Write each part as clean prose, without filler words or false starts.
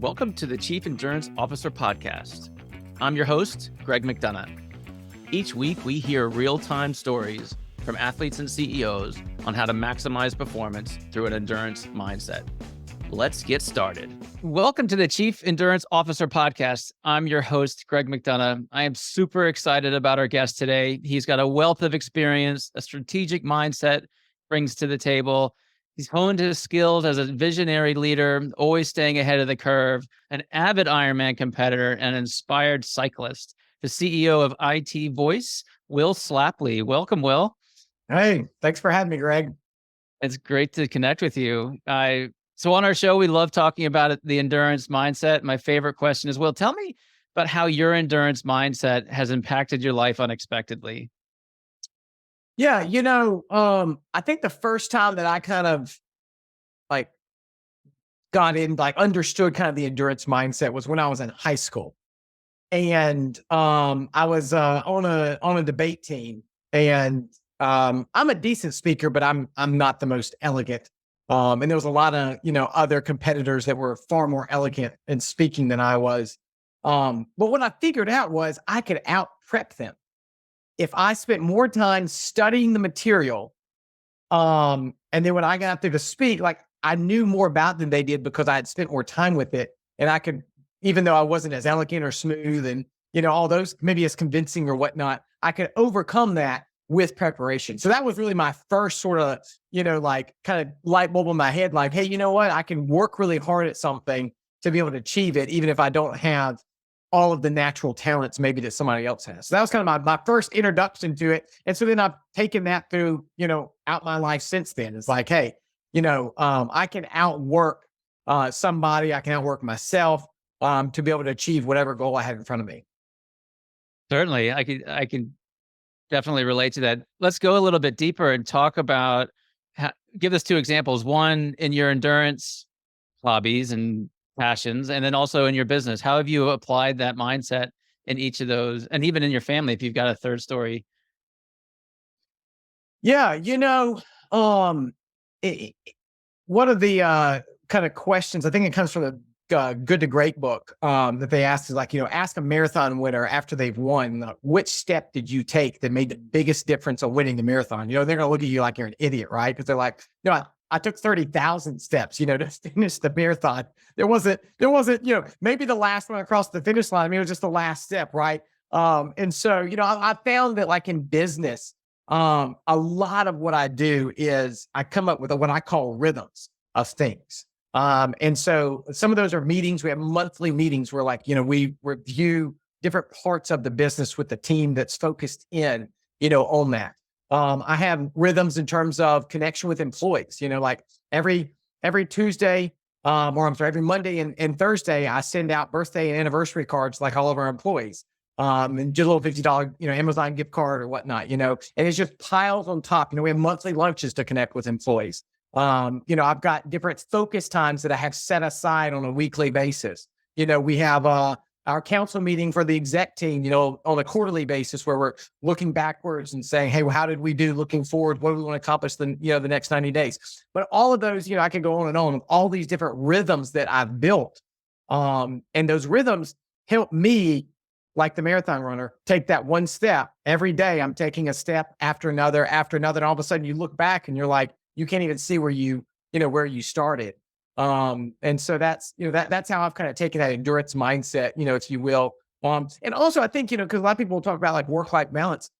Welcome to the Chief Endurance Officer Podcast. I'm your host, Greg McDonough. Each week, we hear real-time stories from athletes and CEOs on how to maximize performance through an endurance mindset. Let's get started. Welcome to the Chief Endurance Officer Podcast. I'm your host, Greg McDonough. I am super excited about our guest today. He's got a wealth of experience, a strategic mindset brings to the table. He's honed his skills as a visionary leader, always staying ahead of the curve, an avid Ironman competitor, and an inspired cyclist. The CEO of IT Voice, Will Slappey. Welcome, Will. Hey, thanks for having me, Greg. It's great to connect with you. So on our show, we love talking about the endurance mindset. My favorite question is, Will, tell me about how your endurance mindset has impacted your life unexpectedly. Yeah, I think the first time that I kind of understood kind of the endurance mindset was when I was in high school. And I was on a debate team, and I'm a decent speaker, but I'm not the most elegant. And there was a lot of, other competitors that were far more elegant in speaking than I was. But what I figured out was I could out prep them if I spent more time studying the material. And then when I got up there to speak, I knew more about than they did because I had spent more time with it. And I could, even though I wasn't as elegant or smooth and, all those maybe as convincing or whatnot, I could overcome that with preparation. So that was really my first sort of, kind of light bulb in my head, hey, you know what? I can work really hard at something to be able to achieve it, even if I don't have all of the natural talents maybe that somebody else has. So that was kind of my first introduction to it. And so then I've taken that through, out my life since then. It's hey, I can outwork somebody, I can outwork myself to be able to achieve whatever goal I have in front of me. Certainly, I can definitely relate to that. Let's go a little bit deeper and talk about, give us two examples. One, in your endurance hobbies and passions, and then also in your business. How have you applied that mindset in each of those, and even in your family, if you've got a third story? Yeah, one of the kind of questions, I think it comes from the Good to Great book that they asked is ask a marathon winner after they've won, which step did you take that made the biggest difference of winning the marathon? They're going to look at you like you're an idiot, right? Because they're like, I took 30,000 steps, to finish the marathon. There wasn't, maybe the last one across the finish line. I mean, it was just the last step, right? And so, I found that in business, a lot of what I do is I come up with what I call rhythms of things. And so some of those are meetings. We have monthly meetings where we review different parts of the business with the team that's focused in, on that. I have rhythms in terms of connection with employees, every Tuesday, every Monday and Thursday, I send out birthday and anniversary cards like all of our employees. And just a little $50, Amazon gift card or whatnot, and it's just piles on top. We have monthly lunches to connect with employees. I've got different focus times that I have set aside on a weekly basis. We have our council meeting for the exec team, on a quarterly basis where we're looking backwards and saying, hey, well, how did we do looking forward? What do we want to accomplish the next 90 days? But all of those, I could go on and on, all these different rhythms that I've built. And those rhythms help me, like the marathon runner, take that one step every day. I'm taking a step after another. And all of a sudden you look back and you're like, you can't even see where you started. And so that's how I've kind of taken that endurance mindset, if you will. And also I think, because a lot of people talk about work-life balance,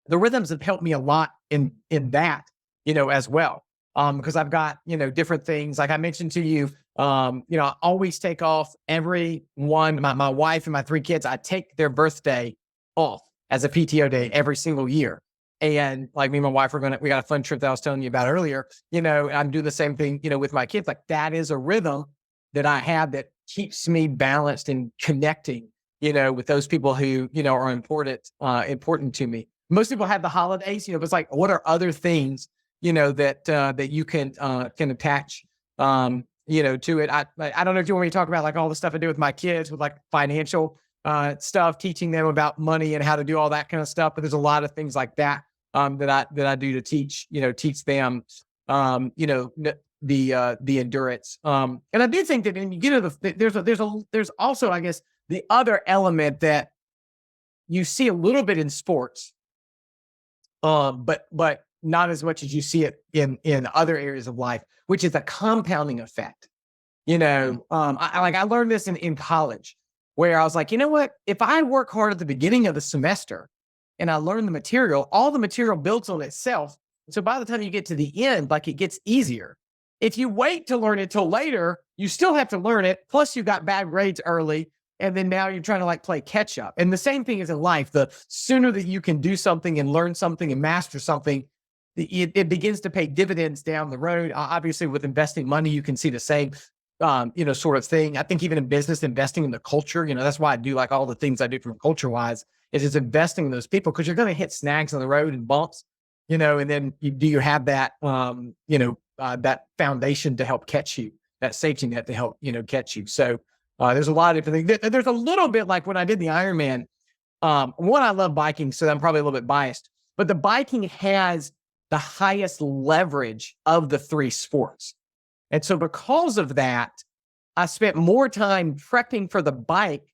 the rhythms have helped me a lot in that, as well. Because I've got, different things. Like I mentioned to you, I always take off my wife and my 3 kids, I take their birthday off as a PTO day every single year. And me and my wife we got a fun trip that I was telling you about earlier, I'm doing the same thing, with my kids. That is a rhythm that I have that keeps me balanced and connecting, with those people who, are important to me. Most people have the holidays, but it's what are other things, that you can attach, to it. I don't know if you want me to talk about all the stuff I do with my kids with financial stuff, teaching them about money and how to do all that kind of stuff. But there's a lot of things like that that I do to teach them, the endurance. And I do think that when you get to there's also, I guess, the other element that you see a little bit in sports, but not as much as you see it in other areas of life, which is a compounding effect. I learned this in college, where I was like, you know what? If I work hard at the beginning of the semester and I learn the material, all the material builds on itself. So by the time you get to the end, like, it gets easier. If you wait to learn it till later, you still have to learn it. Plus, you got bad grades early. And then now you're trying to like play catch up. And the same thing is in life. The sooner that you can do something and learn something and master something, it begins to pay dividends down the road. Obviously, with investing money, you can see the same, sort of thing. I think even in business, investing in the culture, that's why I do like all the things I do from culture wise, is it's investing in those people, because you're going to hit snags on the road and bumps, and then you have that, that foundation to help catch you, that safety net to help, catch you. So there's a lot of different things. There's a little bit like when I did the Ironman. One, I love biking, so I'm probably a little bit biased, but the biking has the highest leverage of the three sports. And so because of that, I spent more time prepping for the bike,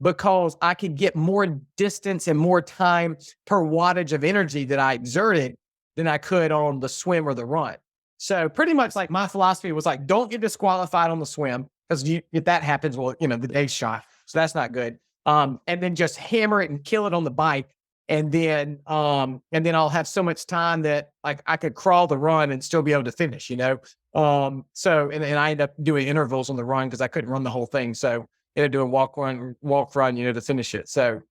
because I could get more distance and more time per wattage of energy that I exerted than I could on the swim or the run. So pretty much like my philosophy was like, don't get disqualified on the swim, because if that happens, well, the day's shot. So that's not good. And then just hammer it and kill it on the bike. And then I'll have so much time that like I could crawl the run and still be able to finish, So, and I ended up doing intervals on the run because I couldn't run the whole thing. So ended up doing walk run, to finish it. So,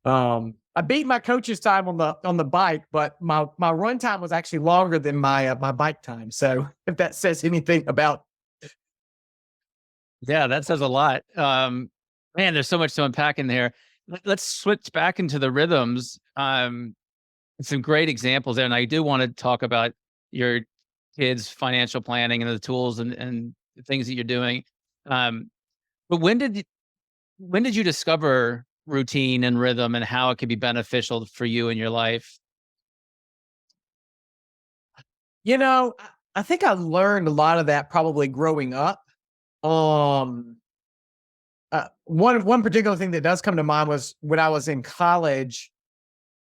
I beat my coach's time on the bike, but my run time was actually longer than my bike time. So if that says anything about. Yeah, that says a lot. Man, there's so much to unpack in there. Let's switch back into the rhythms. Some great examples there. And I do want to talk about your kids' financial planning and the tools and the things that you're doing. But when did you discover routine and rhythm and how it could be beneficial for you in your life? I think I learned a lot of that probably growing up. One particular thing that does come to mind was when I was in college.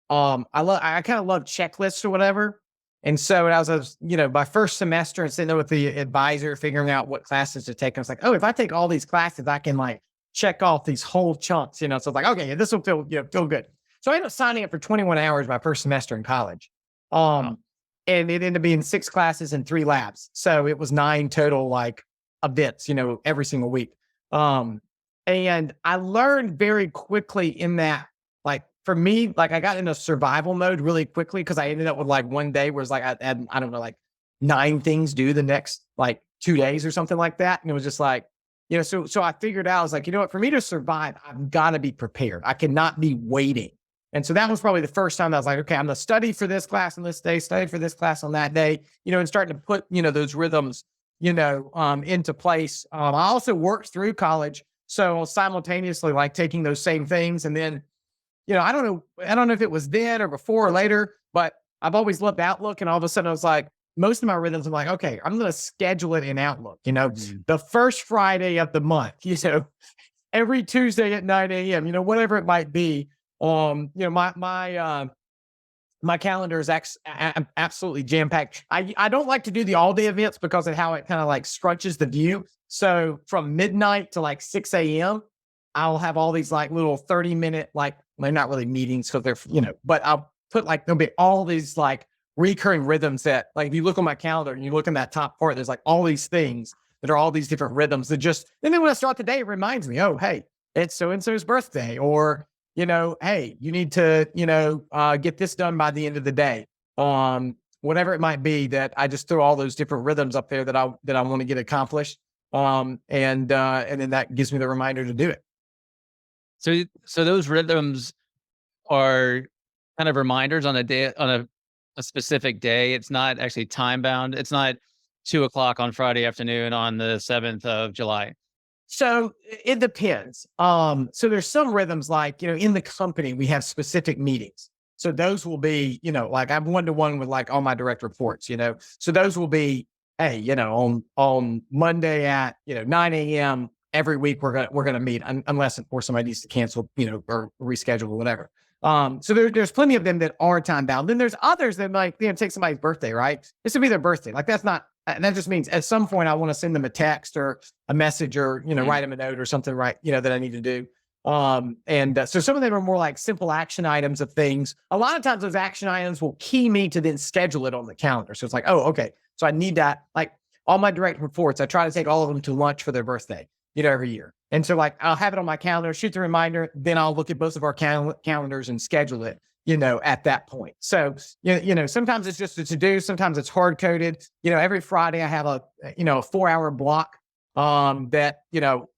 I kind of love checklists or whatever. And so when I was, my first semester and sitting there with the advisor, figuring out what classes to take, I was like, oh, if I take all these classes, I can like check off these whole chunks, So it's like, okay, this will feel good. So I ended up signing up for 21 hours my first semester in college. And it ended up being 6 classes and 3 labs. So it was 9 total like events, every single week. And I learned very quickly in that, like, for me, like I got into survival mode really quickly, because I ended up with like one day where it's like I had, I don't know, like 9 things due the next like 2 days or something like that. And it was just like, so I figured out, I was like, what, for me to survive, I've got to be prepared. I cannot be waiting. And so that was probably the first time I was like, okay, I'm going to study for this class on this day, study for this class on that day, and starting to put, those rhythms, into place. I also worked through college. So simultaneously like taking those same things, and then, I don't know if it was then or before or later, but I've always loved Outlook. And all of a sudden I was like, most of my rhythms, I'm like, okay, I'm going to schedule it in Outlook, the first Friday of the month, every Tuesday at 9 a.m., whatever it might be. My calendar is absolutely jam-packed. I don't like to do the all-day events because of how it kind of like scrunches the view. So from midnight to like 6 a.m., I'll have all these like little 30-minute, like, they're not really meetings because they're, but I'll put like, there'll be all these like recurring rhythms that, like, if you look on my calendar and you look in that top part, there's like all these things that are all these different rhythms that just, and then when I start the day, it reminds me, oh, hey, it's so-and-so's birthday, or, hey, you need to, get this done by the end of the day. Whatever it might be, that I just throw all those different rhythms up there that I want to get accomplished. And then that gives me the reminder to do it. So those rhythms are kind of reminders on a day, on a specific day. It's not actually time bound. It's not 2:00 on Friday afternoon on the 7th of July. So it depends. So there's some rhythms like, in the company, we have specific meetings. So those will be, like I'm one-to-one with like all my direct reports, so those will be hey, on Monday at 9 a.m. every week we're gonna meet, unless of course somebody needs to cancel, or reschedule or whatever. So there's plenty of them that are time bound. Then there's others that like take somebody's birthday, right? This would be their birthday. Like that's not. That just means at some point I want to send them a text or a message or write them a note or something, right? That I need to do. So some of them are more like simple action items of things. A lot of times those action items will key me to then schedule it on the calendar. So it's like, oh, okay. So I need that. Like all my direct reports, I try to take all of them to lunch for their birthday, every year. And so like, I'll have it on my calendar, shoot the reminder. Then I'll look at both of our calendars and schedule it, at that point. So, sometimes it's just a to-do. Sometimes it's hard coded. Every Friday I have a 4-hour block, that,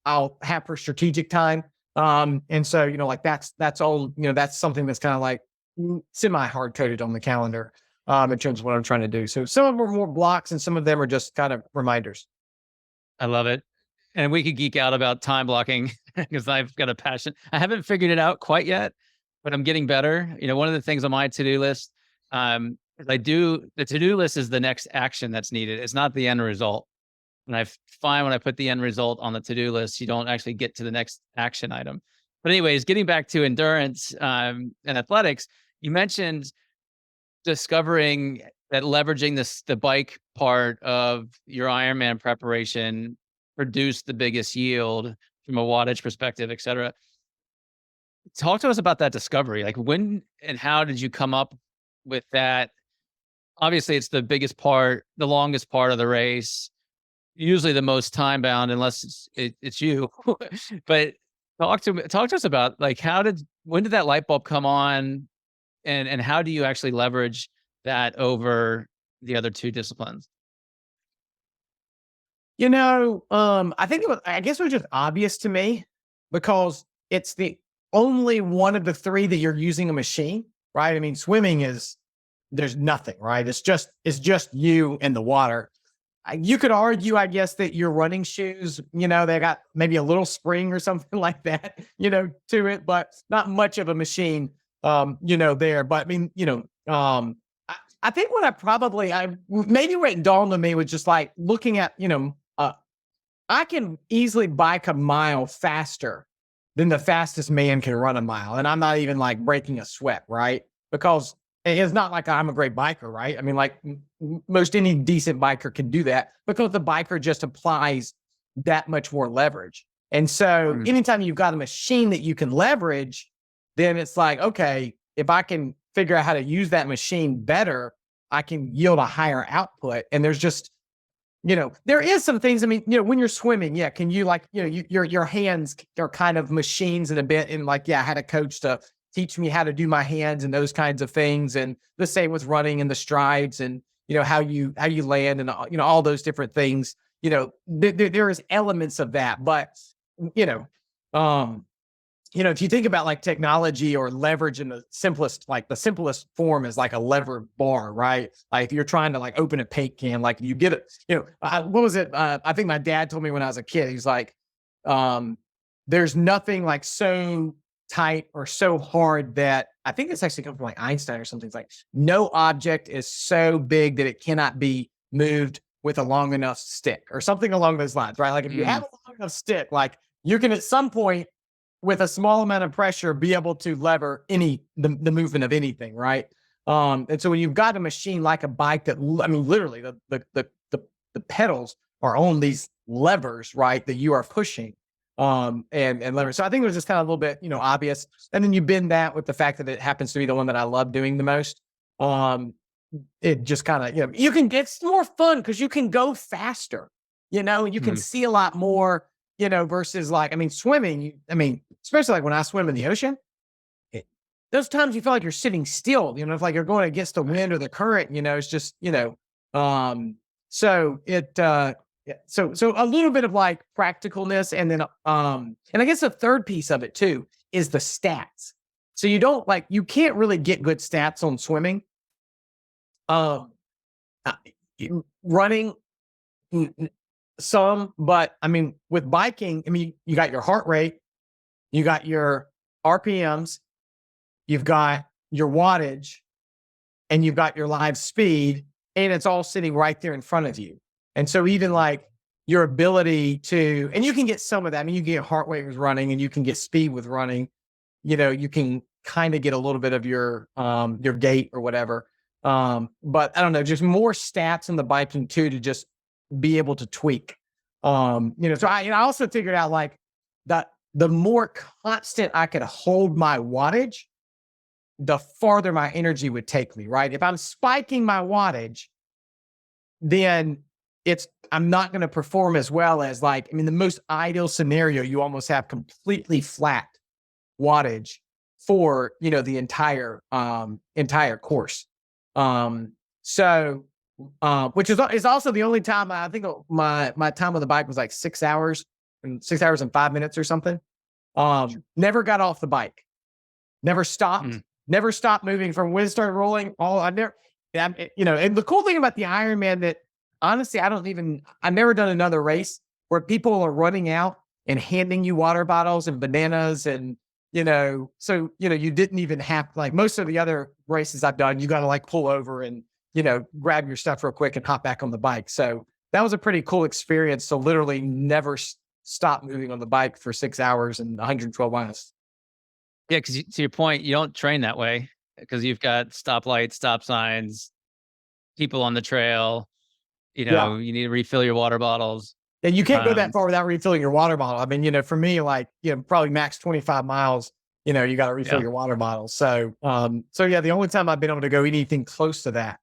I'll have for strategic time. And so, like that's all, that's something that's kind of like semi hard coded on the calendar, in terms of what I'm trying to do. So some of them are more blocks and some of them are just kind of reminders. I love it. And we could geek out about time blocking because I've got a passion. I haven't figured it out quite yet, but I'm getting better. One of the things on my to-do list, is the to-do list is the next action that's needed. It's not the end result. And I find when I put the end result on the to-do list, you don't actually get to the next action item. But anyways, getting back to endurance, and athletics, you mentioned discovering that leveraging the bike part of your Ironman preparation produced the biggest yield from a wattage perspective, et cetera. Talk to us about that discovery. Like when and how did you come up with that? Obviously, it's the biggest part, the longest part of the race, usually the most time bound, unless it's you. But talk to us about like when did that light bulb come on, and how do you actually leverage that over the other two disciplines? I guess it was just obvious to me because it's the only one of the three that you're using a machine, right? I mean, swimming there's nothing, right? It's just you and the water. You could argue, I guess, that your running shoes, they got maybe a little spring or something like that, to it, but not much of a machine, there. But I mean, I think maybe what dawned on me was just like looking at, I can easily bike a mile faster than the fastest man can run a mile. And I'm not even like breaking a sweat, right? Because it's not like I'm a great biker, right? I mean, like most any decent biker can do that because the biker just applies that much more leverage. And so anytime you've got a machine that you can leverage, then it's like, okay, if I can figure out how to use that machine better, I can yield a higher output. And there's just, there is some things. I mean, when you're swimming, yeah, can you like, your hands are kind of machines in a bit. And like, yeah, I had a coach to teach me how to do my hands and those kinds of things. And the same with running and the strides and, how you land and, all those different things, there is elements of that. But, you know, um, if you think about like technology or leverage in the simplest form is like a lever bar, right? Like if you're trying to like open a paint can, like you get it, what was it? I think my dad told me when I was a kid, he's like, there's nothing like so tight or so hard that I think it's actually come from like Einstein or something. It's like no object is so big that it cannot be moved with a long enough stick or something along those lines, right? Like if you have a long enough stick, like you can at some point with a small amount of pressure, be able to lever the movement of anything, right? And so when you've got a machine like a bike that, I mean, literally the pedals are on these levers, right? That you are pushing, and lever. So I think it was just kind of a little bit, obvious. And then you bend that with the fact that it happens to be the one that I love doing the most. It just kind of, it's more fun because you can go faster, you can see a lot more, versus like, I mean, swimming, especially like when I swim in the ocean, those times you feel like you're sitting still, if like you're going against the wind or the current, it's just, so it, yeah, so a little bit of like practicalness. And then, and I guess the third piece of it too is the stats. So you can't really get good stats on swimming. Uh, Running, some, but I mean, with biking, I mean, you got your heart rate, you got your RPMs, you've got your wattage, and you've got your live speed, and it's all sitting right there in front of you. And so even like your ability to, and you can get some of that. I mean, you can get heart rate with running and you can get speed with running. You can kind of get a little bit of your gait or whatever. But I don't know, just more stats in the biking too, to just be able to tweak. So I also figured out like that the more constant I could hold my wattage, the farther my energy would take me, right? If I'm spiking my wattage, then I'm not going to perform as well as like, I mean, the most ideal scenario, you almost have completely flat wattage for, the entire course. Which is also the only time I think my time on the bike was like 6 hours and 5 minutes or something. Never got off the bike, never stopped, never stopped moving from when it started rolling. And the cool thing about the Ironman that honestly, I've never done another race where people are running out and handing you water bottles and bananas and, you didn't even have, like most of the other races I've done, you got to like pull over and, grab your stuff real quick and hop back on the bike. So that was a pretty cool experience. So literally never stop moving on the bike for 6 hours and 112 miles. Yeah, because to your point, you don't train that way because you've got stoplights, stop signs, people on the trail. Yeah. You need to refill your water bottles. And you can't go that far without refilling your water bottle. I mean, for me, like, probably max 25 miles, you got to refill your water bottle. So, yeah, the only time I've been able to go anything close to that,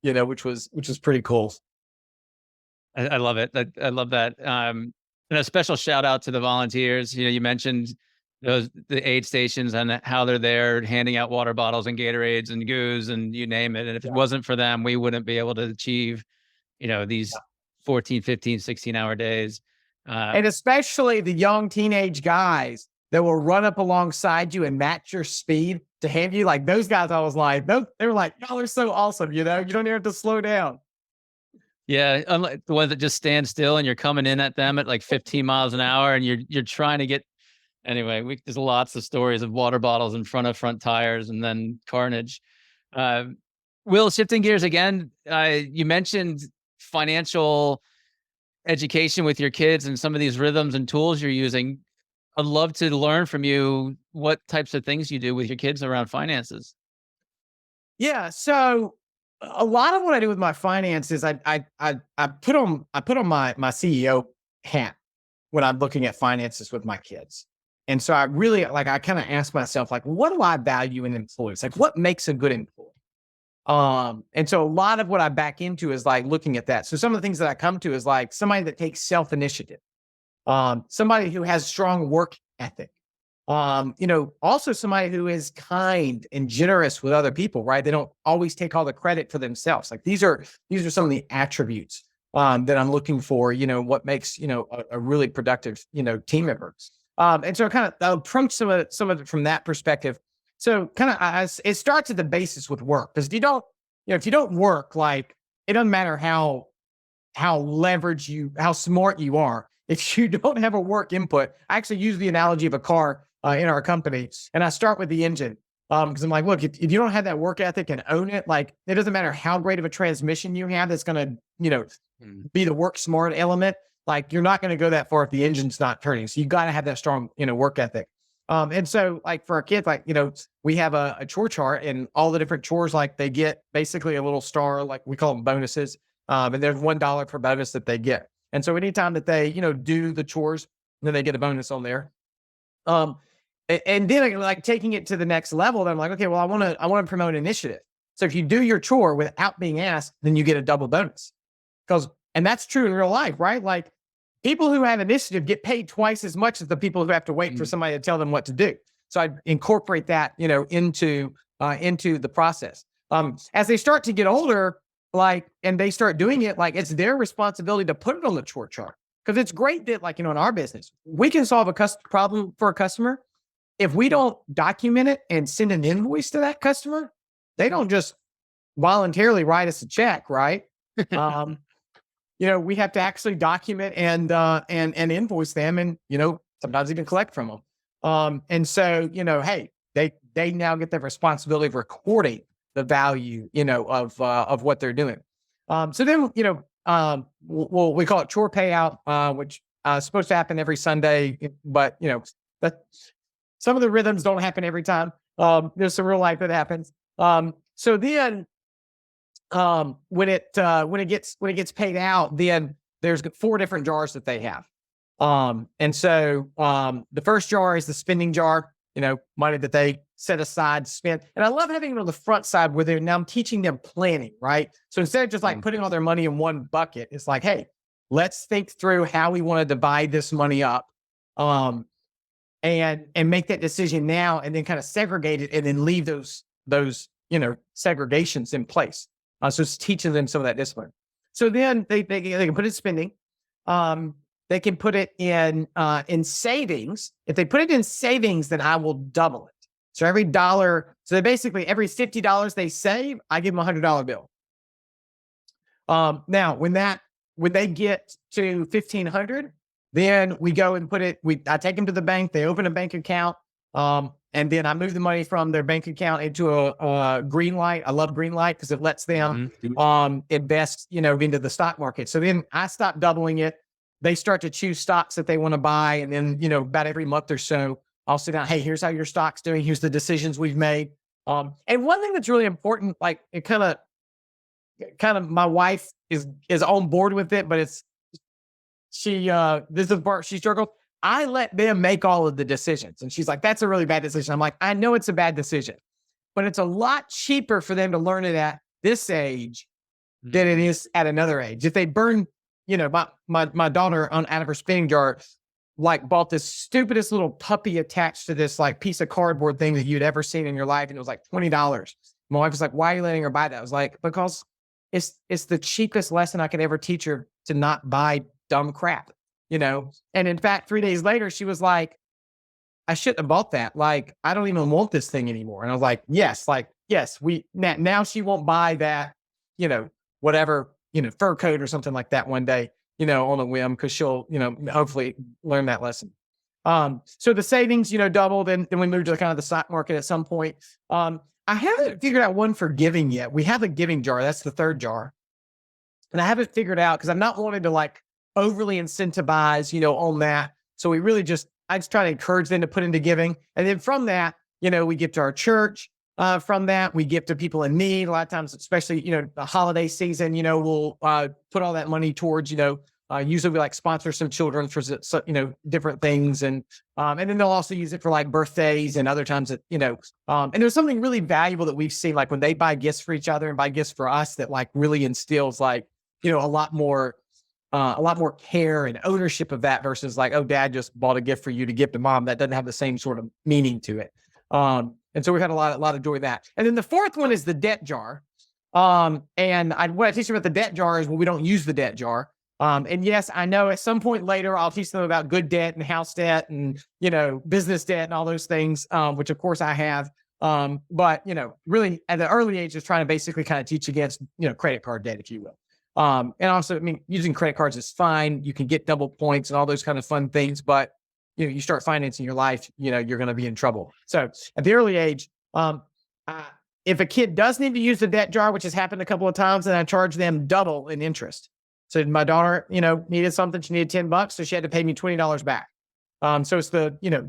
which was pretty cool. I love it. I love that. And a special shout out to the volunteers. You mentioned the aid stations and how they're there handing out water bottles and Gatorades and goos and you name it. And if it wasn't for them, we wouldn't be able to achieve, these 14, 15, 16-hour days. And especially the young teenage guys that will run up alongside you and match your speed to hand you, like those guys, I was like, they were like, y'all are so awesome. You don't even have to slow down. Yeah. Unlike the ones that just stand still and you're coming in at them at like 15 miles an hour and you're trying to get, anyway, there's lots of stories of water bottles in front of front tires and then carnage. Will, shifting gears again, you mentioned financial education with your kids and some of these rhythms and tools you're using. I'd love to learn from you what types of things you do with your kids around finances. Yeah. So a lot of what I do with my finances, I put on my CEO hat when I'm looking at finances with my kids. And so I really I kind of ask myself, like, what do I value in employees? Like, what makes a good employee? And so a lot of what I back into is like looking at that. So some of the things that I come to is like somebody that takes self-initiative, somebody who has strong work ethic, also somebody who is kind and generous with other people, right? They don't always take all the credit for themselves. Like these are some of the attributes, that I'm looking for, what makes, a really productive, team member. And so I kind of approach some of it from that perspective. So kind of, it starts at the basis with work, because if you don't work, like it doesn't matter how smart you are. If you don't have a work input, I actually use the analogy of a car in our company, and I start with the engine. Because I'm like, look, if you don't have that work ethic and own it, like it doesn't matter how great of a transmission you have that's going to, be the work smart element. Like you're not going to go that far if the engine's not turning. So you got to have that strong, work ethic. And so like for our kids, like, we have a chore chart, and all the different chores, like they get basically a little star, like we call them bonuses. And there's $1 per bonus that they get. And so anytime that they, do the chores, then they get a bonus on there. And then like taking it to the next level, then I'm like, okay, well, I want to promote initiative. So if you do your chore without being asked, then you get a double bonus. And that's true in real life, right? Like people who have initiative get paid twice as much as the people who have to wait for somebody to tell them what to do. So I incorporate that, into the process. As they start to get older, and they start doing it, like it's their responsibility to put it on the chore chart. Because it's great that, like, in our business, we can solve a problem for a customer. If we don't document it and send an invoice to that customer, they don't just voluntarily write us a check, right? We have to actually document and invoice them, and sometimes even collect from them. And so hey, they now get the responsibility of recording the value of what they're doing. So then well, we call it chore payout, which is supposed to happen every Sunday, but that some of the rhythms don't happen every time. There's some real life that happens. So then, when it gets paid out, then there's 4 different jars that they have. And so the first jar is the spending jar, money that they set aside to spend. And I love having it on the front side where now I'm teaching them planning, right? So instead of just like putting all their money in one bucket, it's like, hey, let's think through how we want to divide this money up. And make that decision now, and then kind of segregate it, and then leave those segregations in place. So it's teaching them some of that discipline. So then they can put it in spending. They can put it in savings. If they put it in savings, then I will double it. So every dollar, so they basically every $50 they save, I give them a $100 bill. Now when they get to 1,500, then we go and I take them to the bank. They open a bank account. And then I move the money from their bank account into a green light. I love green light because it lets them invest, into the stock market. So then I stop doubling it. They start to choose stocks that they want to buy. And then, about every month or so, I'll sit down. Hey, here's how your stock's doing. Here's the decisions we've made. And one thing that's really important, like it kind of my wife is on board with it, but this is the part she struggles. I let them make all of the decisions. And she's like, that's a really bad decision. I'm like, I know it's a bad decision, but it's a lot cheaper for them to learn it at this age than it is at another age. If they burn, my daughter out of her spinning jar, like bought this stupidest little puppy attached to this like piece of cardboard thing that you'd ever seen in your life. And it was like $20. My wife was like, why are you letting her buy that? I was like, because it's the cheapest lesson I could ever teach her, to not buy dumb crap. And in fact, 3 days later, she was like, I shouldn't have bought that. Like, I don't even want this thing anymore. And I was like, yes, now she won't buy that, whatever, fur coat or something like that one day, on a whim, because she'll, hopefully learn that lesson. So the savings, doubled, and then we moved to kind of the stock market at some point. I haven't figured out one for giving yet. We have a giving jar. That's the third jar. And I haven't figured out, because I've not wanted to like overly incentivize, on that. So I just try to encourage them to put into giving. And then from that, we give to our church. From that, we give to people in need. A lot of times, especially, the holiday season, we'll put all that money towards, usually we like sponsor some children for, different things. And then they'll also use it for like birthdays and other times that, and there's something really valuable that we've seen, like when they buy gifts for each other and buy gifts for us, that like really instills like, a lot more care and ownership of that versus like, oh, dad just bought a gift for you to give to mom. That doesn't have the same sort of meaning to it. And so we've had a lot of joy with that. And then the fourth one is the debt jar. What I teach them about the debt jar is, well, we don't use the debt jar. And yes, I know at some point later, I'll teach them about good debt and house debt and, business debt and all those things, which of course I have. But, really at the early age, just trying to basically kind of teach against, credit card debt, if you will. And also, using credit cards is fine. You can get double points and all those kind of fun things, but you start financing your life, you're going to be in trouble. So at the early age, if a kid does need to use the debt jar, which has happened a couple of times, then I charge them double in interest. So my daughter, needed something. She needed $10, so she had to pay me $20 back. So it's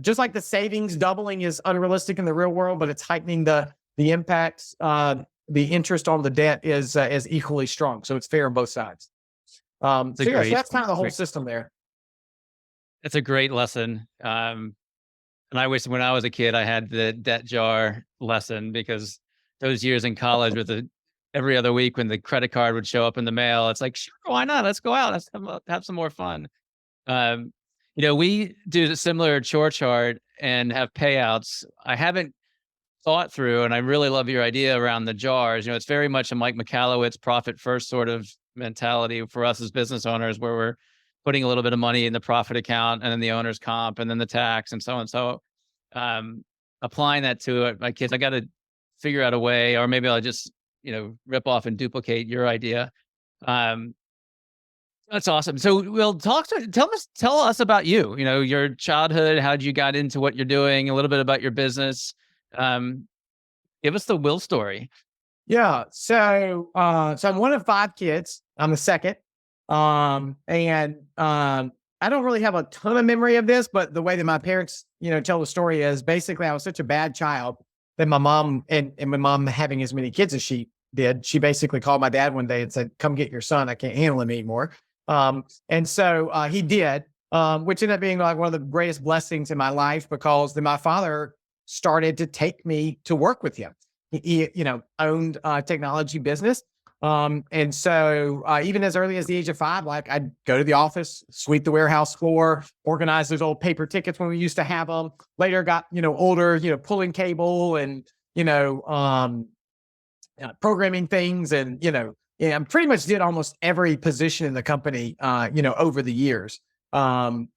just like the savings doubling is unrealistic in the real world, but it's heightening the impacts. The interest on the debt is equally strong. So it's fair on both sides. So that's kind of the whole system there. It's a great lesson. And I wish when I was a kid, I had the debt jar lesson, because those years in college with every other week when the credit card would show up in the mail, it's like, sure, why not? Let's go out. Let's have some more fun. We do a similar chore chart and have payouts. I haven't thought through, and I really love your idea around the jars. It's very much a Mike Michalowicz profit first sort of mentality for us as business owners, where we're putting a little bit of money in the profit account and then the owner's comp and then the tax and so on. So applying that to it, my kids, I got to figure out a way, or maybe I'll just, rip off and duplicate your idea. That's awesome. So we'll tell us about you, your childhood, how you got into what you're doing, a little bit about your business. Give us the Will story. Yeah. So I'm one of 5 kids. I'm the second. I don't really have a ton of memory of this, but the way that my parents, tell the story is basically I was such a bad child that my mom and my mom having as many kids as she did, she basically called my dad one day and said, "Come get your son. I can't handle him anymore." And so he did, which ended up being like one of the greatest blessings in my life because then my father started to take me to work with him. He owned a technology business. And so even as early as the age of 5, like I'd go to the office, sweep the warehouse floor, organize those old paper tickets when we used to have them. Later got, older, pulling cable and, programming things and, I pretty much did almost every position in the company, over the years. And,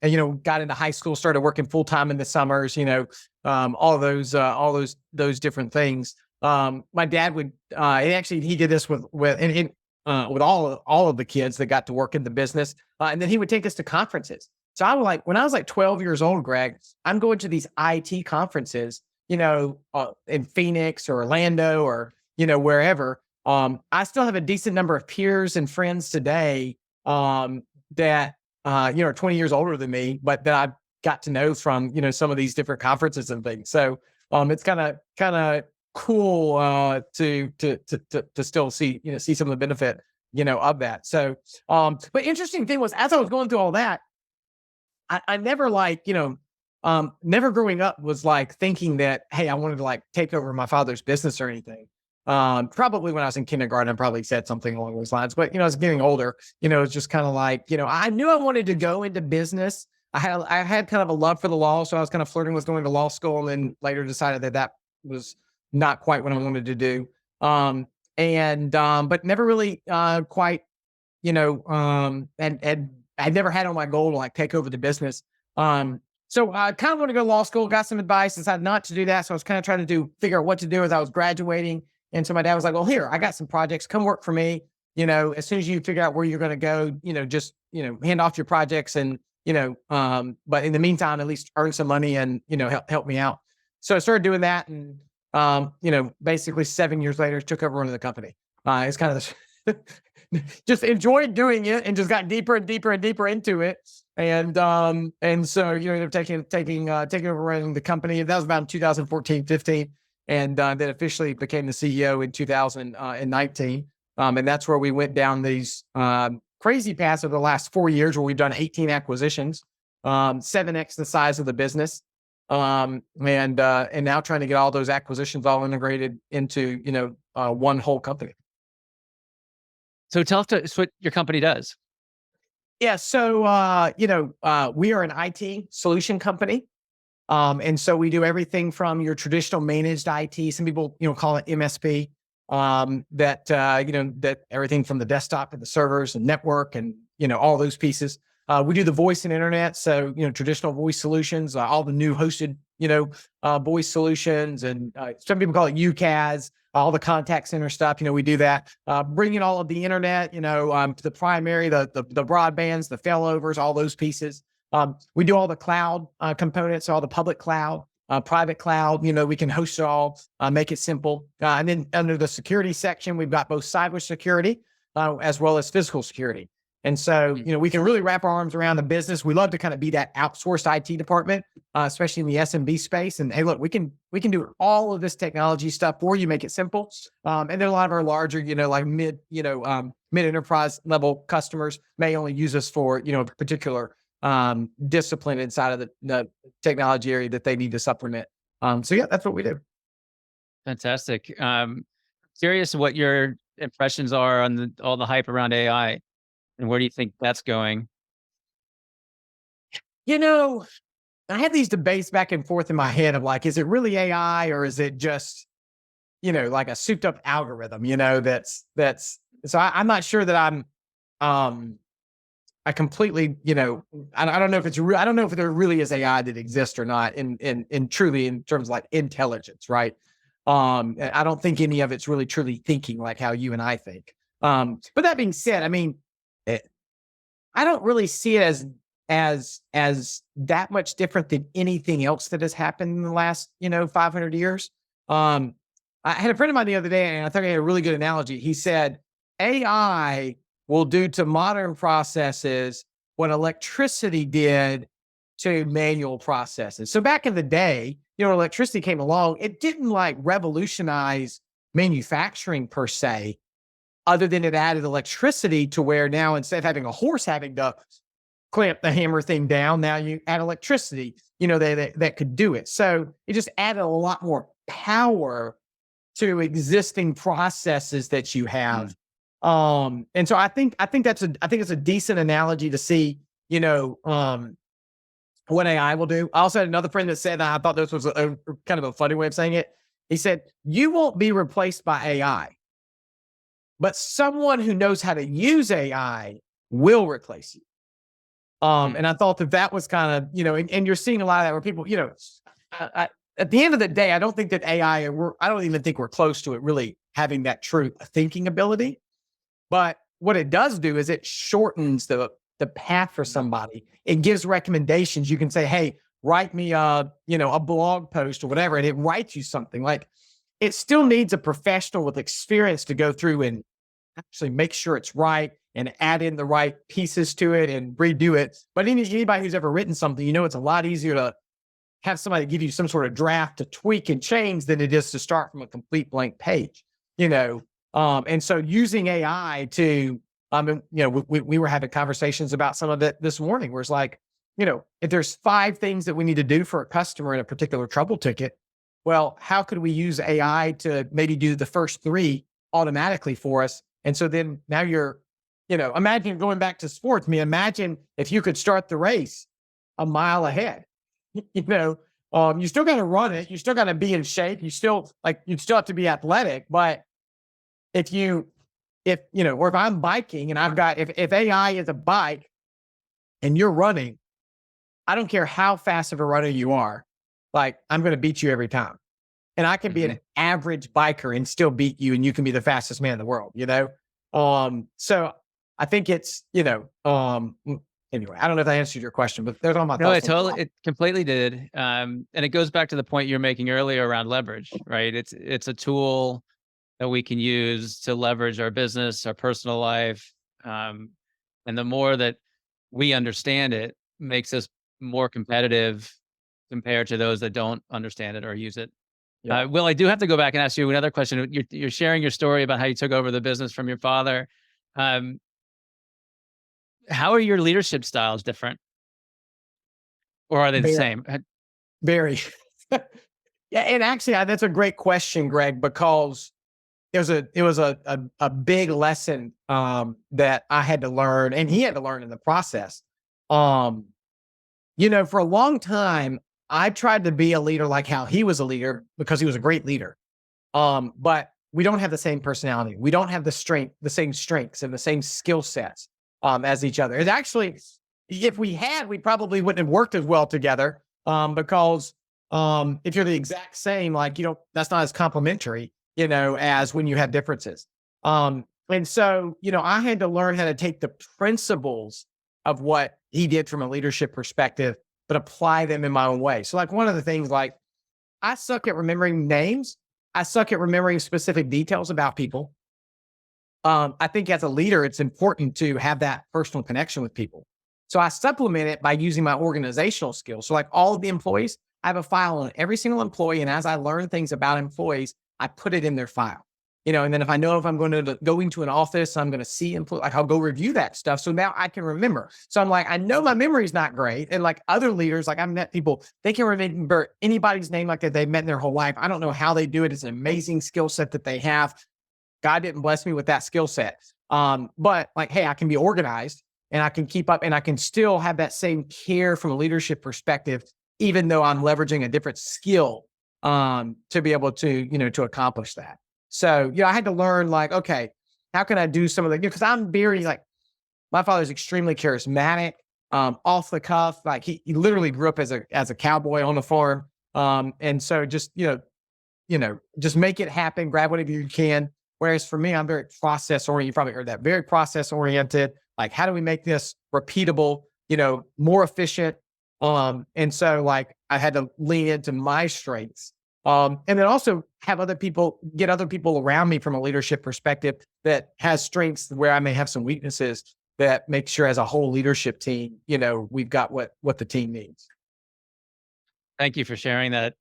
got into high school, started working full time in the summers, all those different things. My dad would, and actually he did this with all of the kids that got to work in the business. And then he would take us to conferences. So when I was like 12 years old, Greg, I'm going to these IT conferences, in Phoenix or Orlando or, wherever. I still have a decent number of peers and friends today, that, are 20 years older than me, but that I got to know from, some of these different conferences and things. So, it's kind of cool to still see some of the benefit of that. So but interesting thing was as I was going through all that, I never never growing up was like thinking that, hey, I wanted to like take over my father's business or anything. Probably when I was in kindergarten, I probably said something along those lines, but as getting older, it's just kind of like, I knew I wanted to go into business. I had kind of a love for the law, so I was kind of flirting with going to law school, and then later decided that was not quite what I wanted to do. But never really quite, and I never had on my goal to like take over the business. So I kind of want to go to law school, got some advice, decided not to do that. So I was kind of trying to figure out what to do as I was graduating. And so my dad was like, "Well, here, I got some projects, come work for me. As soon as you figure out where you're going to go, just, hand off your projects and, but in the meantime, at least earn some money and, help me out." So I started doing that. And basically 7 years later, took over running the company. It's kind of just enjoyed doing it and just got deeper and deeper and deeper into it. And so, ended up taking over running the company. That was about in 2014, 15. And then officially became the CEO in 2019. And that's where we went down these crazy paths over the last 4 years where we've done 18 acquisitions, 7x the size of the business. And now trying to get all those acquisitions all integrated into, one whole company. So tell us what your company does. Yeah. So, we are an IT solution company. And so we do everything from your traditional managed IT. Some people, call it MSP, that everything from the desktop to the servers and network and, all those pieces. We do the voice and internet. So, traditional voice solutions, all the new hosted, voice solutions, and some people call it UCaaS, all the contact center stuff. We do that, bringing all of the internet, to the primary, the broadbands, the failovers, all those pieces. We do all the cloud components, all the public cloud, private cloud. We can host it all, make it simple. And then under the security section, we've got both cyber security as well as physical security. And so, we can really wrap our arms around the business. We love to kind of be that outsourced IT department, especially in the SMB space. And hey, look, we can do all of this technology stuff for you, make it simple. And then a lot of our larger, like mid enterprise level customers may only use us for, a particular discipline inside of the technology area that they need to supplement. So yeah, that's what we do. Fantastic. Curious what your impressions are on all the hype around AI. And where do you think that's going? I have these debates back and forth in my head of like, is it really AI or is it just, like a souped up algorithm, so I'm not sure that I completely, I don't know if it's real. I don't know if there really is AI that exists or not in truly in terms of like intelligence. Right. I don't think any of it's really truly thinking like how you and I think. But that being said, I mean, I don't really see it as that much different than anything else that has happened in the last, 500 years. I had a friend of mine the other day, and I thought he had a really good analogy. He said, AI will do to modern processes what electricity did to manual processes. So back in the day, electricity came along. It didn't like revolutionize manufacturing per se, other than it added electricity to where now instead of having a horse having to clamp the hammer thing down, now you add electricity, that could do it. So it just added a lot more power to existing processes that you have. And so I think it's a decent analogy to see, what AI will do. I also had another friend that said, I thought this was a kind of a funny way of saying it. He said, you won't be replaced by AI, but someone who knows how to use AI will replace you. And I thought that was kind of, and you're seeing a lot of that where people, at the end of the day, I don't think that AI, I don't even think we're close to it really having that true thinking ability. But what it does do is it shortens the path for somebody. It gives recommendations. You can say, hey, write me a blog post or whatever, and it writes you something. Like, it still needs a professional with experience to go through and actually make sure it's right and add in the right pieces to it and redo it. But anybody who's ever written something, it's a lot easier to have somebody give you some sort of draft to tweak and change than it is to start from a complete blank page, and so using AI to, we were having conversations about some of it this morning where it's like, if there's 5 things that we need to do for a customer in a particular trouble ticket, well, how could we use AI to maybe do the first 3 automatically for us? And so then now you're, imagine going back to sports. Imagine if you could start the race a mile ahead, you still got to run it. You still got to be in shape. You'd still have to be athletic. But or if I'm biking and if AI is a bike and you're running, I don't care how fast of a runner you are, like, I'm going to beat you every time. And I can be an average biker and still beat you, and you can be the fastest man in the world, So I think it's, anyway, I don't know if I answered your question, but there's all my thoughts. No, it completely did. And it goes back to the point you're making earlier around leverage, right? It's a tool that we can use to leverage our business, our personal life. And the more that we understand it, makes us more competitive compared to those that don't understand it or use it. Yeah. Will, I do have to go back and ask you another question. You're sharing your story about how you took over the business from your father. How are your leadership styles different? Or are they the same? Very. Yeah, and actually, that's a great question, Greg, because it was a big lesson that I had to learn, and he had to learn in the process. For a long time, I tried to be a leader like how he was a leader because he was a great leader. But we don't have the same personality. We don't have the same strengths and the same skill sets as each other. It's actually, if we had, we probably wouldn't have worked as well together because if you're the exact same, that's not as complimentary, as when you have differences. And so, I had to learn how to take the principles of what he did from a leadership perspective, but apply them in my own way. So one of the things, I suck at remembering names. I suck at remembering specific details about people. I think as a leader, it's important to have that personal connection with people. So I supplement it by using my organizational skills. So all of the employees, I have a file on every single employee. And as I learn things about employees, I put it in their file. And then if I know if I'm going to go into an office, I'm going to see employees, I'll go review that stuff. So now I can remember. So I'm I know my memory is not great. And other leaders, I've met people, they can remember anybody's name that they've met in their whole life. I don't know how they do it. It's an amazing skill set that they have. God didn't bless me with that skill set. But hey, I can be organized and I can keep up and I can still have that same care from a leadership perspective, even though I'm leveraging a different skill to be able to, to accomplish that. So, I had to learn okay, how can I do some of the, because I'm very my father's extremely charismatic, off the cuff. He literally grew up as a cowboy on the farm. And so just, just make it happen, grab whatever you can. Whereas for me, I'm very process oriented. You probably heard that, very process oriented. How do we make this repeatable, more efficient? And so I had to lean into my strengths And then also have get other people around me from a leadership perspective that has strengths where I may have some weaknesses, that make sure as a whole leadership team, we've got what the team needs. Thank you for sharing that.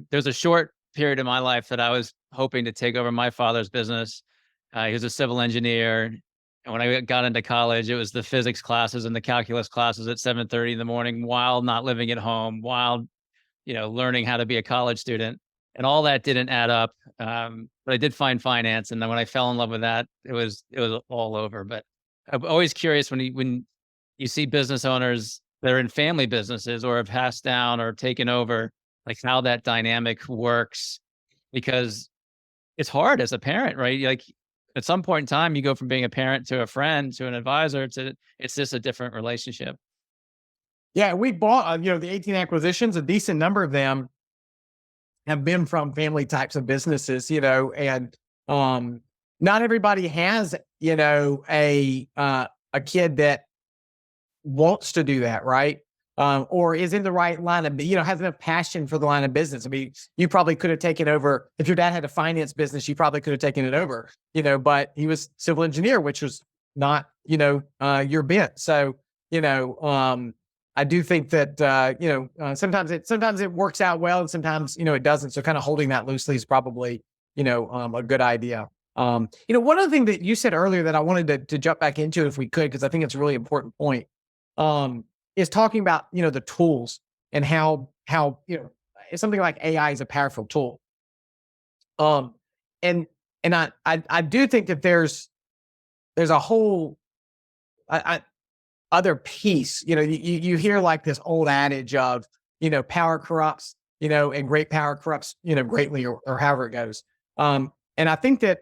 There's a short period in my life that I was hoping to take over my father's business. He was a civil engineer. And when I got into college, it was the physics classes and the calculus classes at 7:30 in the morning while not living at home, while, learning how to be a college student. And all that didn't add up. But I did find finance. And then when I fell in love with that, it was all over. But I'm always curious when you see business owners that are in family businesses or have passed down or taken over, like how that dynamic works, because it's hard as a parent, right? Like at some point in time, you go from being a parent to a friend to an advisor to it's just a different relationship. Yeah, we bought, the 18 acquisitions, a decent number of them have been from family types of businesses, and not everybody has, a kid that wants to do that, right? Or is in the right line of, has enough passion for the line of business. I mean, you probably could have taken over, if your dad had a finance business, you probably could have taken it over, but he was civil engineer, which was not, your bent. So, I do think that, sometimes it works out well and sometimes, it doesn't. So kind of holding that loosely is probably, a good idea. One other thing that you said earlier that I wanted to jump back into if we could, because I think it's a really important point, is talking about, the tools and how, something like AI is a powerful tool. Um, and, and I do think that there's a whole, other piece, you hear like this old adage of, power corrupts, and great power corrupts, greatly, or however it goes. And I think that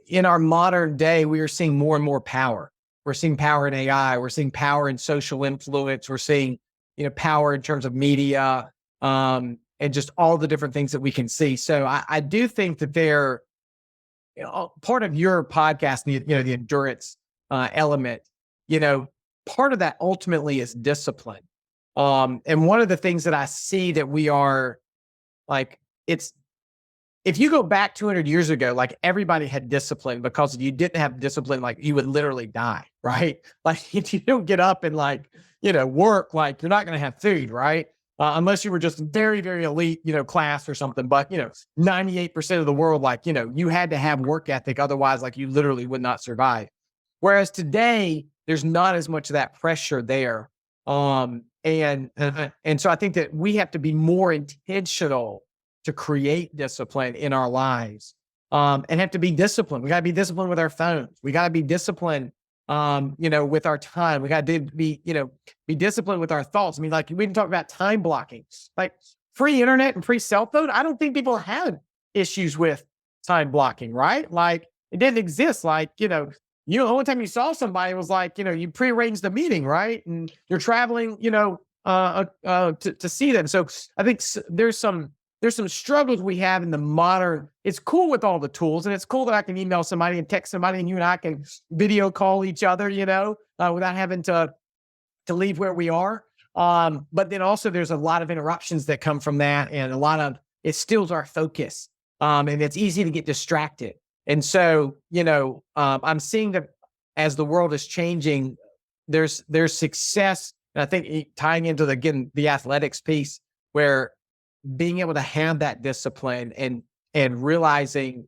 in our modern day, we are seeing more and more power. We're seeing power in AI. We're seeing power in social influence. We're seeing, power in terms of media, and just all the different things that we can see. So I do think that they're, part of your podcast, the endurance element, part of that ultimately is discipline. And one of the things that I see that we are like, if you go back 200 years ago, like everybody had discipline, because if you didn't have discipline, like you would literally die, right? Like if you don't get up and work, like you're not going to have food, right? Unless you were just very, very elite, class or something. But, 98% of the world, like, you had to have work ethic. Otherwise, like you literally would not survive. Whereas today, there's not as much of that pressure there. And so I think that we have to be more intentional to create discipline in our lives, and have to be disciplined. We got to be disciplined with our phones. We got to be disciplined, with our time. We got to be disciplined with our thoughts. I mean, like we didn't talk about time blocking, like free internet and free cell phone. I don't think people had issues with time blocking, right? Like it didn't exist. Like, the only time you saw somebody was like, you prearranged the meeting, right? And you're traveling, to see them. So I think there's some struggles we have in the modern. It's cool with all the tools, and it's cool that I can email somebody and text somebody, and you and I can video call each other, without having to leave where we are. But then also there's a lot of interruptions that come from that, and it steals our focus. And it's easy to get distracted. And so, I'm seeing that as the world is changing, there's success. And I think tying into the athletics piece, where being able to have that discipline and realizing,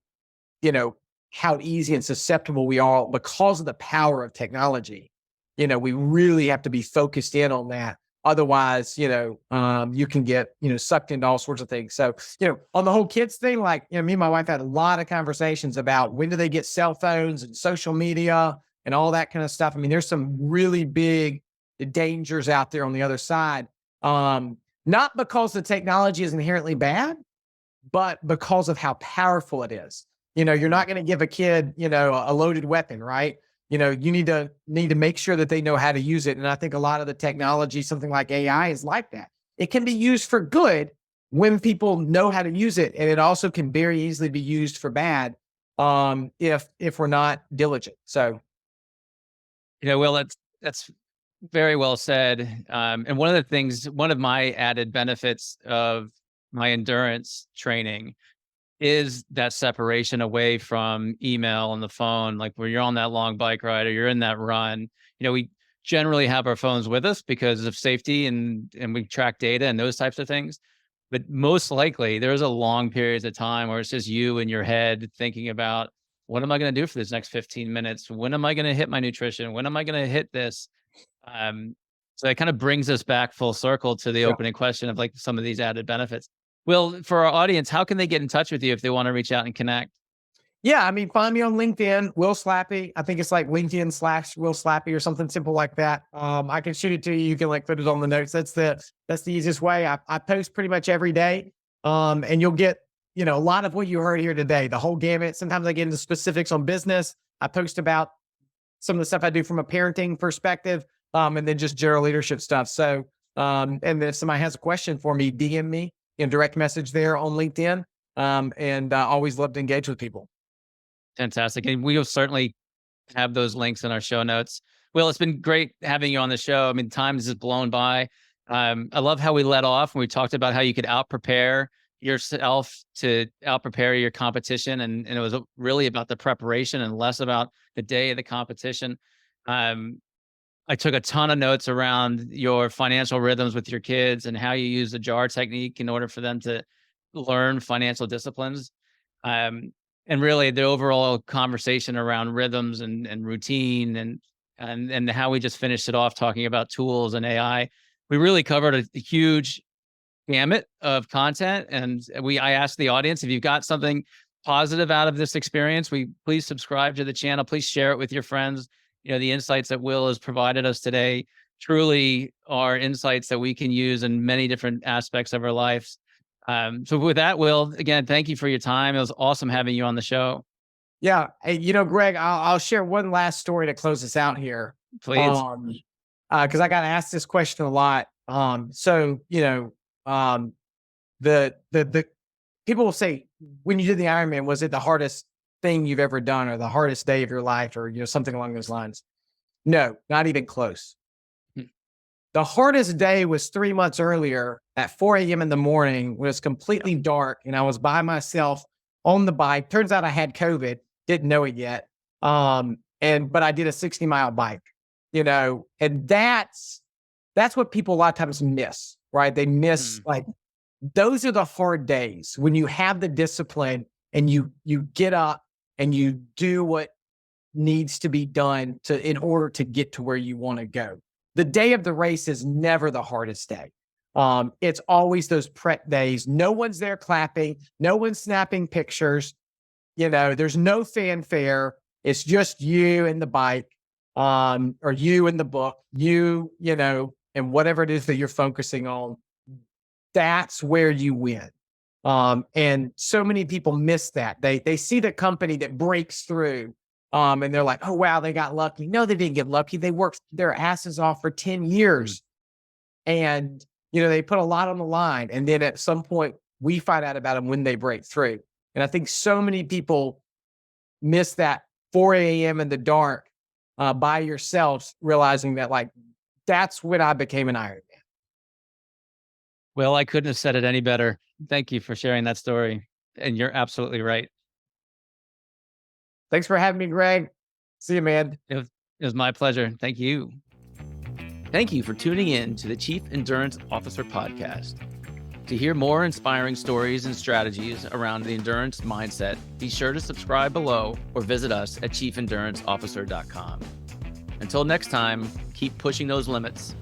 how easy and susceptible we are because of the power of technology. We really have to be focused in on that. Otherwise, you can get, sucked into all sorts of things. So, on the whole kids thing, like, me and my wife had a lot of conversations about when do they get cell phones and social media and all that kind of stuff. I mean, there's some really big dangers out there on the other side. Not because the technology is inherently bad, but because of how powerful it is. You're not going to give a kid, a loaded weapon, right? You need to make sure that they know how to use it. And I think a lot of the technology, something like AI, is like that. It can be used for good when people know how to use it. And it also can very easily be used for bad, if we're not diligent. So, Will, that's very well said. And one of my added benefits of my endurance training is that separation away from email and the phone. Like when you're on that long bike ride or you're in that run, we generally have our phones with us because of safety and we track data and those types of things. But most likely there's a long periods of time where it's just you in your head thinking about, what am I going to do for this next 15 minutes? When am I going to hit my nutrition? When am I going to hit this? Um, so it kind of brings us back full circle to the Yeah. opening question of like some of these added benefits. Will, for our audience, how can they get in touch with you if they want to reach out and connect? Yeah, I mean, find me on LinkedIn, Will Slappey. I think it's like LinkedIn/Will Slappey or something simple like that. I can shoot it to you. You can like put it on the notes. That's the easiest way. I post pretty much every day. And you'll get, a lot of what you heard here today, the whole gamut. Sometimes I get into specifics on business. I post about some of the stuff I do from a parenting perspective, and then just general leadership stuff. So, and then if somebody has a question for me, DM me, direct message there on LinkedIn. And I always love to engage with people. Fantastic. And we will certainly have those links in our show notes. Will, it's been great having you on the show. I mean, time has just blown by. I love how we let off when we talked about how you could out-prepare yourself to out-prepare your competition. And it was really about the preparation and less about the day of the competition. I took a ton of notes around your financial rhythms with your kids and how you use the jar technique in order for them to learn financial disciplines. Um, and really the overall conversation around rhythms and routine and how we just finished it off talking about tools and AI. We really covered a huge gamut of content. And I asked the audience, if you've got something positive out of this experience, please subscribe to the channel. Please share it with your friends. The insights that Will has provided us today truly are insights that we can use in many different aspects of our lives. So with that, Will, again, thank you for your time. It was awesome having you on the show. Yeah. Hey, Greg, I'll share one last story to close us out here. Please. Because I got asked this question a lot. The people will say, when you did the Ironman, was it the hardest thing you've ever done or the hardest day of your life or, something along those lines? No, not even close. The hardest day was 3 months earlier at 4 a.m. in the morning when it's completely dark and I was by myself on the bike. Turns out I had COVID, didn't know it yet. But I did a 60-mile bike, and that's what people a lot of times miss, right? They miss like, those are the hard days when you have the discipline and you get up and you do what needs to be done in order to get to where you want to go. The day of the race is never the hardest day. It's always those prep days. No one's there clapping. No one's snapping pictures. There's no fanfare. It's just you and the bike, or you and the book, and whatever it is that you're focusing on. That's where you win. And so many people miss that. They see the company that breaks through, and they're like, oh, wow, they got lucky. No, they didn't get lucky. They worked their asses off for 10 years. And, they put a lot on the line. And then at some point, we find out about them when they break through. And I think so many people miss that 4 a.m. in the dark by yourself, realizing that, like, that's when I became an Ironman. Well, I couldn't have said it any better. Thank you for sharing that story. And you're absolutely right. Thanks for having me, Greg. See you, man. It was my pleasure. Thank you. Thank you for tuning in to the Chief Endurance Officer Podcast. To hear more inspiring stories and strategies around the endurance mindset, be sure to subscribe below or visit us at chiefenduranceofficer.com. Until next time, keep pushing those limits.